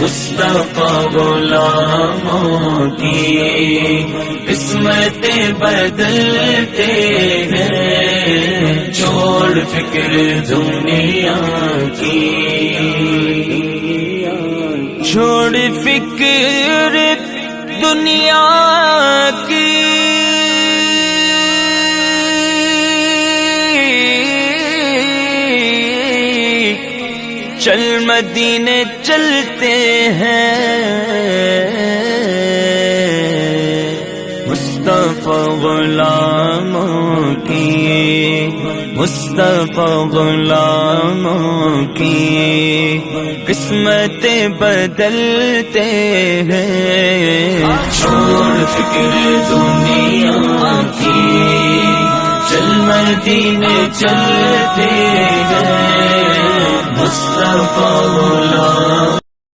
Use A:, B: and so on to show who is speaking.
A: मुस्तफा गुलामों की किस्मतें बदलते हैं, छोड़ फिक्र दुनिया की, छोड़ फिक्र दुनिया की। चल मदीने चलते हैं, मुस्तफा गुलामों की, मुस्तफा गुलामों की किस्मतें बदलते हैं, छोड़ फिक्र दुनिया की। चल मदीने चलते हैं, मुस्तफा गुलाम